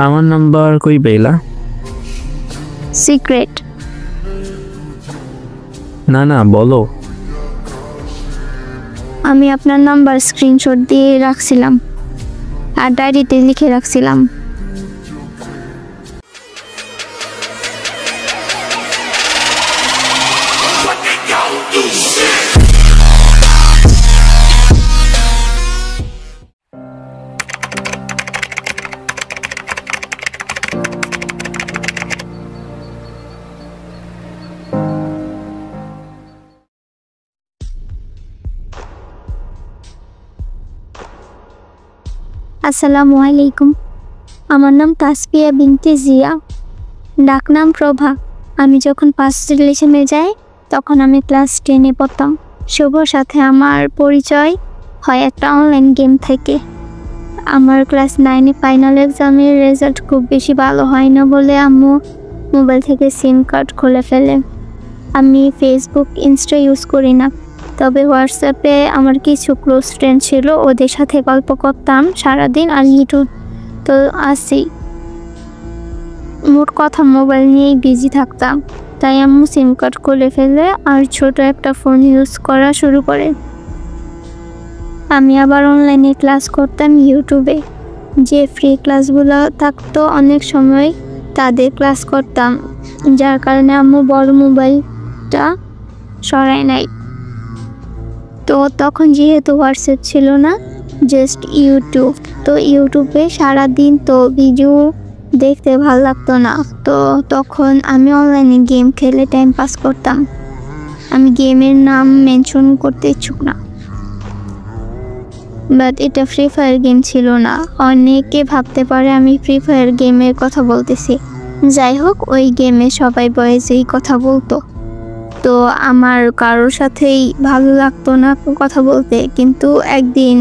আমার নাম্বার কই পেলা? সিক্রেট। না না বলো। আমি আপনার নাম্বার স্ক্রিনশট দিয়ে রাখছিলাম আর ডায়েরিতে লিখে রাখছিলাম। আসসালামু আলাইকুম, আমার নাম তাসফিয়া বিনতে জিয়া, ডাকনাম প্রভা। আমি যখন ফার্স্ট রিলেশনে যাই তখন আমি ক্লাস 10-এ পড়তাম। শুভর সাথে আমার পরিচয় হয় একটা অনলাইন গেম থেকে। আমার ক্লাস 9-এ ফাইনাল এক্সামের রেজাল্ট খুব বেশি ভালো হয় না বলে আম্মু মোবাইল থেকে সিম কার্ড খুলে ফেলে। আমি ফেসবুক, ইনস্টা ইউজ করি না, তবে হোয়াটসঅ্যাপে আমার কিছু ক্লোজ ফ্রেন্ড ছিল, ওদের সাথে গল্প করতাম সারাদিন। আর ইউটিউব তো আছেই, মোট কথা মোবাইল নিয়েই বিজি থাকতাম। তাই আম্মু সিম কার্ড খুলে ফেলে আর ছোট একটা ফোন ইউজ করা শুরু করে। আমি আবার অনলাইনে ক্লাস করতাম ইউটিউবে, যে ফ্রি ক্লাসগুলো থাকতো অনেক সময় তাদের ক্লাস করতাম, যার কারণে আম্মু বড় মোবাইলটা সরায় নাই। তো তখন যেহেতু হোয়াটসঅ্যাপ ছিল না, জাস্ট ইউটিউব। তো ইউটিউবে সারাদিন তো ভিডিও দেখতে ভালো লাগতো না, তো তখন আমি অনলাইনে গেম খেলে টাইম পাস করতাম। আমি গেমের নাম মেনশন করতে ইচ্ছুক না, বাট এটা ফ্রি ফায়ার গেম ছিল না। অনেকে ভাবতে পারে আমি ফ্রি ফায়ার গেমের কথা বলতেছি। যাই হোক, ওই গেমে সবাই বয়েজেই কথা বলতো, তো আমার কারোর সাথেই ভালো লাগতো না কথা বলতে। কিন্তু একদিন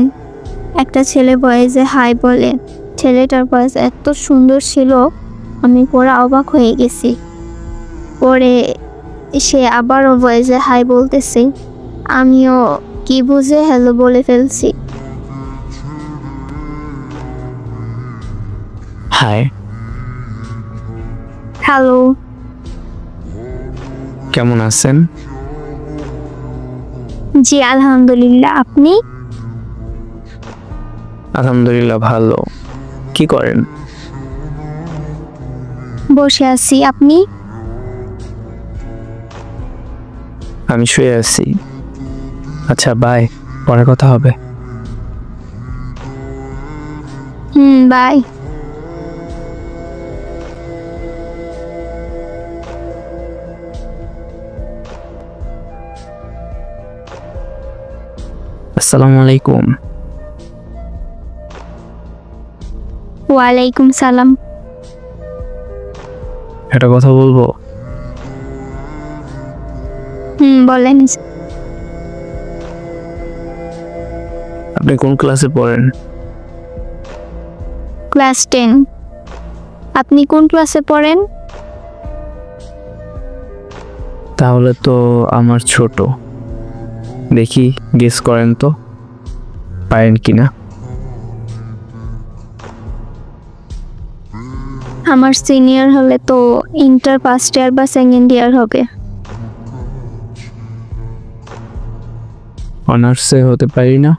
একটা ছেলে বয়েজে হাই বলে, ছেলেটার বয়েস এত সুন্দর ছিল, আমি পুরো অবাক হয়ে গেছি। পরে সে আবারও বয়েজে হাই বলতেছে, আমিও কি বুঝে হ্যালো বলে ফেলছি। হাই। হ্যালো। কেমন আছেন? জি আলহামদুলিল্লাহ, আপনি? আলহামদুলিল্লাহ ভালো। কি করেন? বসে আছি, আপনি? আমি শুয়ে আছি। আচ্ছা বাই, পরে কথা হবে। বাই। আসসালামু আলাইকুম। ওয়ালাইকুম সালাম। একটা কথা বলবো? বলেন। আপনি কোন ক্লাসে পড়েন? ক্লাস 10। আপনি কোন ক্লাসে পড়েন? তাহলে তো আমার ছোট। দেখি গেস করেন তো পারেন কিনা। আমার সিনিয়র হলে তো ইন্টার ফার্স্ট ইয়ার বা সেকেন্ড ইয়ার হবে। অনার্সে হতে পারি না?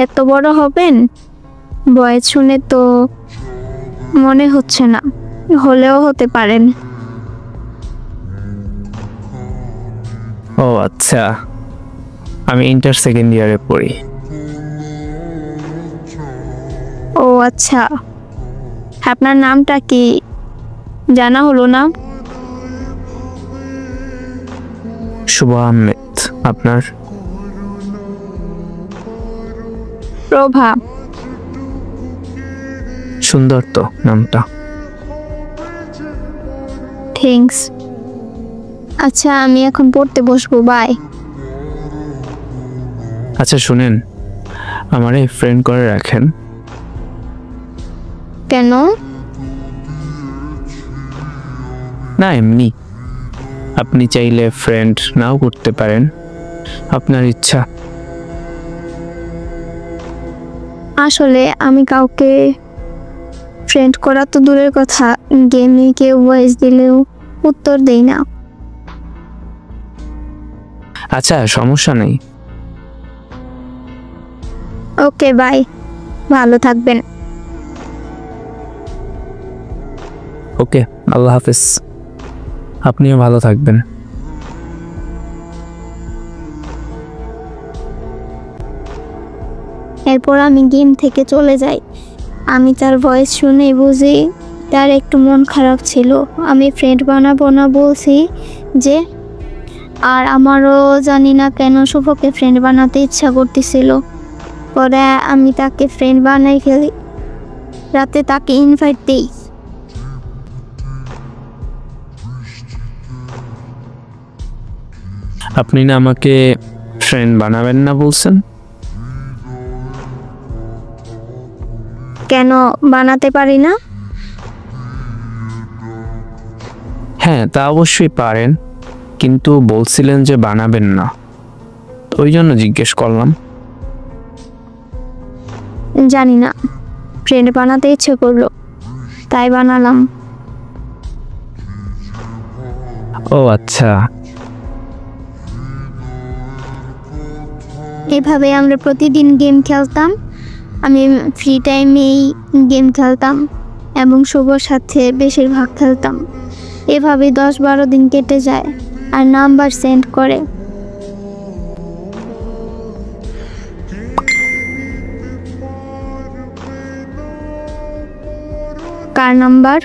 এত বড় হবেন বয়স শুনে তো মনে হচ্ছে না, হলেও হতে পারেন। ও আচ্ছা, আমি ইন্টার সেকেন্ড ইয়ারে পড়ি। ও আচ্ছা, আপনার নামটা কি জানা হলো না? শুভ আহমেদ। আপনার? প্রভা। সুন্দর তো নামটা। থ্যাঙ্কস। আচ্ছা আমি এখন পড়তে বসবো, বাই। আচ্ছা শুনেন, আমারে ফ্রেন্ড করে রাখেন। কেন? না এমনি, আপনি চাইলে ফ্রেন্ড নাও করতে পারেন, আপনার ইচ্ছা। আসলে আমি কাউকে ফ্রেন্ড করা তো দূরের কথা, গেমে কেউ ভয়েস দিলেও উত্তর দেই না। আচ্ছা, সমস্যা নেই। ওকে বাই, ভালো থাকবেন। ওকে, আল্লাহ হাফেজ। আপনিও ভালো থাকবেন। এরপর আমি গেম থেকে চলে যাই। আমি তার ভয়েস শুনে বুঝি তার একটু মন খারাপ ছিল। আমি ফ্রেন্ড বানাবো না বলছি যে, আর আমারও জানি না কেন শুভকে ফ্রেন্ড বানাতে ইচ্ছা করতেছিল। পরে আমি তাকে ফ্রেন্ড বানাই ফেলি, রাতে তাকে ইনভাইট দিই। আপনি না আমাকে ফ্রেন্ড বানাবেন না বলছেন? কেন বানাতে পারি না? হ্যাঁ, তা অবশ্যই পারেন, কিন্তু বলছিলেন যে বানাবেন না, ওই জন্য জিজ্ঞেস করলাম। জানি না, ফ্রেন্ড বানাতে ইচ্ছে করলো তাই বানালাম। ও আচ্ছা। এভাবে আমরা প্রতিদিন গেম খেলতাম। আমি ফ্রি টাইমেই গেম খেলতাম এবং শুভর সাথে বেশিরভাগ খেলতাম। এভাবে 10-12 দিন কেটে যায় আর নাম্বার সেন্ড করে। কার নাম্বার?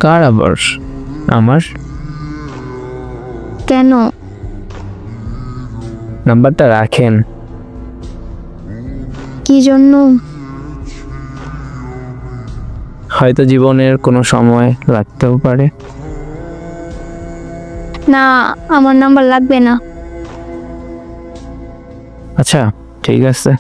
কার আবার? আমার। কেন? নাম্বারটা রাখেন। কি জন্য? হয়তো জীবনের কোনো সময় লাগতেও পারে। না, আমার নাম্বার লাগবে না। আচ্ছা, ঠিক আছে।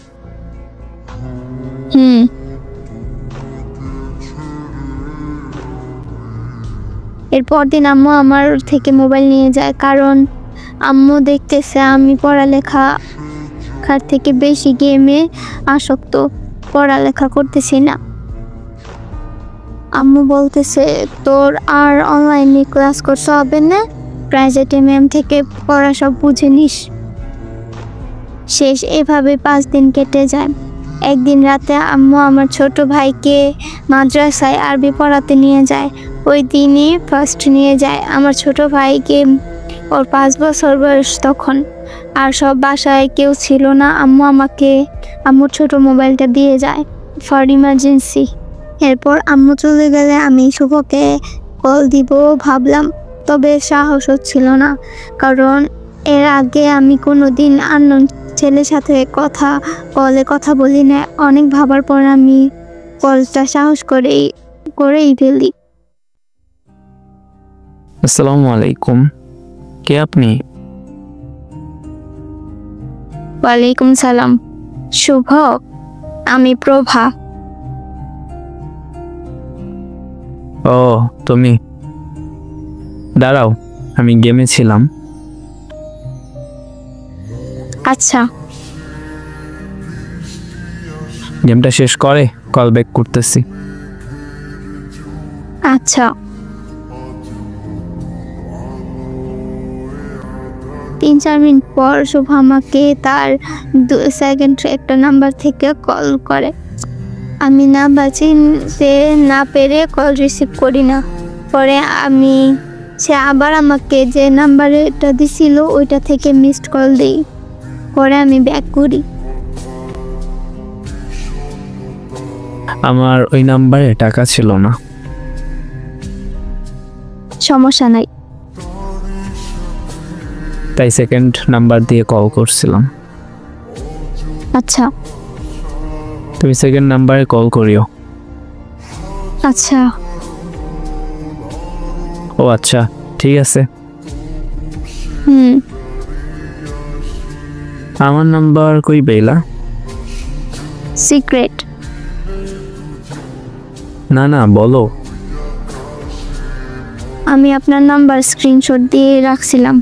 এরপর দিন আম্মু আমার থেকে মোবাইল নিয়ে যায়, কারণ আম্মু দেখতেছে আমি পড়ালেখার থেকে বেশি গেমে আসক্ত, পড়ালেখা করতেছি না। আম্মু বলতেছে, তোর আর অনলাইনে ক্লাস করতে হবে না, প্রাইভেটে ম্যাম থেকে পড়া সব বুঝে নিস। শেষ এভাবে 5 দিন কেটে যায়। একদিন রাতে আম্মু আমার ছোট ভাইকে মাদ্রাসায় আরবি পড়াতে নিয়ে যায়। ওই দিনই ফার্স্ট নিয়ে যায় আমার ছোট ভাইকে। ওর 5 বছর বয়স তখন, আর সব বাসায় কেউ ছিল না। আম্মু আমাকে আম্মুর ছোট মোবাইলটা দিয়ে যায় ফর ইমার্জেন্সি। এরপর আম্মু চলে গেলে আমি শুভকে কল দিব ভাবলাম, তবে সাহস হচ্ছিল না, কারণ এর আগে আমি কোনো দিন আননোন ছেলের সাথে কলে কথা বলি না। অনেক ভাবার পর আমি কলটা সাহস করেই ফেলি। আসসালামু আলাইকুম, কে আপনি? ওয়ালাইকুম সালাম। শুভ, আমি প্রভা। ও তুমি, দাঁড়াও, আমি গেমে ছিলাম। আচ্ছা। গেমটা শেষ করে কল ব্যাক করতেছি। আচ্ছা। 3-4 মিনিট পর শুভ আমাকে তার সেকেন্ড একটা নাম্বার থেকে কল করে। আমি নাম্বার চিনতে না পেরে কল রিসিভ করি না। পরে সে আবার আমাকে যে নাম্বারটা দিছিল ওইটা থেকে মিসড কল দিই। পরে আমি ব্যাক করি। আমার ওই নাম্বারে টাকা ছিল না। সমস্যা নাই। তাই সেকেন্ড নাম্বার দিয়ে কল করছিলাম। আচ্ছা। তুমি সেকেন্ড নাম্বারে কল করিও। আচ্ছা। ও আচ্ছা, ঠিক আছে। আমার নাম্বার কই পেলা? সিক্রেট। না না, বলো। আমি আপনার নাম্বার স্ক্রিনশট দিয়ে রাখছিলাম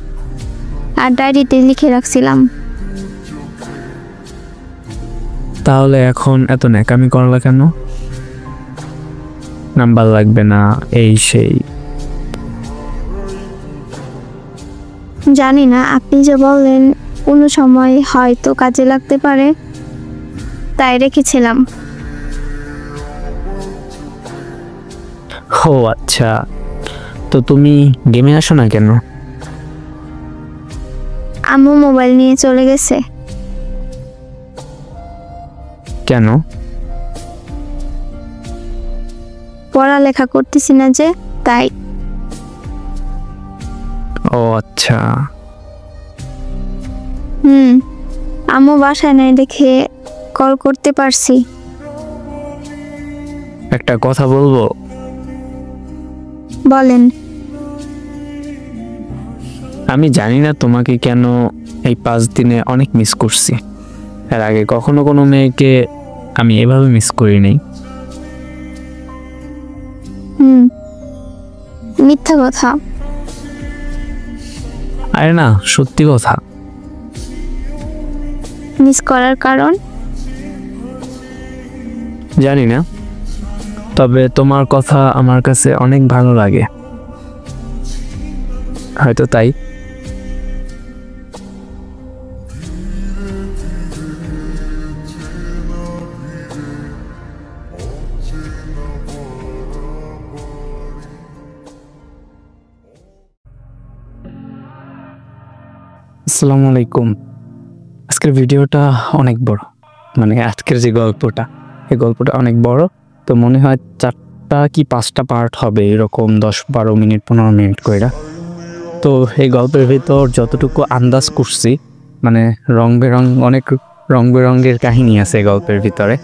আর ডায়েরিতে লিখে রাখছিলাম। তাহলে এখন এত ন্যাকামি করলা কেন? নাম্বার লাগবে না, এই সেই। জানি না, আপনি যে বললেন কোনো সময় হয়তো কাজে লাগতে পারে, তাই রেখেছিলাম। ও আচ্ছা, তো তুমি গেমে আসো না কেন? আম্মু মোবাইল নিয়ে চলে গেছে। কেন? পড়ালেখা করতেছি না যে, তাই। ও আচ্ছা। আম্মু বাসায় নাই দেখে কল করতে পারছি। একটা কথা বলবো? বলেন। আমি জানি না তোমাকে কেন এই 5 দিনে অনেক মিস করছি। এর আগে কখনো কোনো মেয়েকে আমি এভাবে মিস করি নাই। মিথ্যা কথা। আরে না, সত্যি কথা। মিস করার কারণ? জানি না, তবে তোমার কথা আমার কাছে অনেক ভালো লাগে, হয়তো তাই। আসসালামু আলাইকুম। আজকের ভিডিওটা অনেক বড়, মানে আজকের যে গল্পটা, এই গল্পটা অনেক বড়। তো মনে হয় 4টা কি 5টা পার্ট হবে, এরকম 10-12 মিনিট 15 মিনিট করে। তো এই গল্পের ভিতর যতটুকু আন্দাজ করছি, মানে অনেক রং বেরঙের কাহিনী আছে এই গল্পের ভিতরে।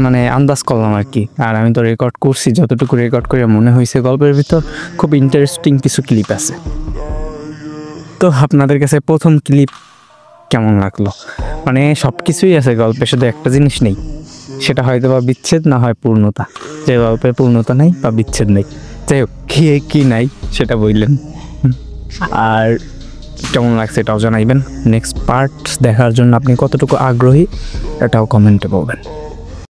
মানে আন্দাজ করলাম আর কি। আর আমি তো রেকর্ড করছি, যতটুকু রেকর্ড করে মনে হয়েছে গল্পের ভিতর খুব ইন্টারেস্টিং কিছু ক্লিপ আছে। তো আপনাদের কাছে প্রথম ক্লিপ কেমন লাগলো? মানে সব কিছুই আছে গল্পে, শুধু একটা জিনিস নেই, সেটা হয়তো বা বিচ্ছেদ, না হয় পূর্ণতা। যে গল্পের পূর্ণতা নেই বা বিচ্ছেদ নেই, যাই হোক, কি নাই সেটা বললেন। আর কেমন লাগছে এটাও জানাইবেন। নেক্সট পার্ট দেখার জন্য আপনি কতটুকু আগ্রহী এটাও কমেন্টে বলবেন।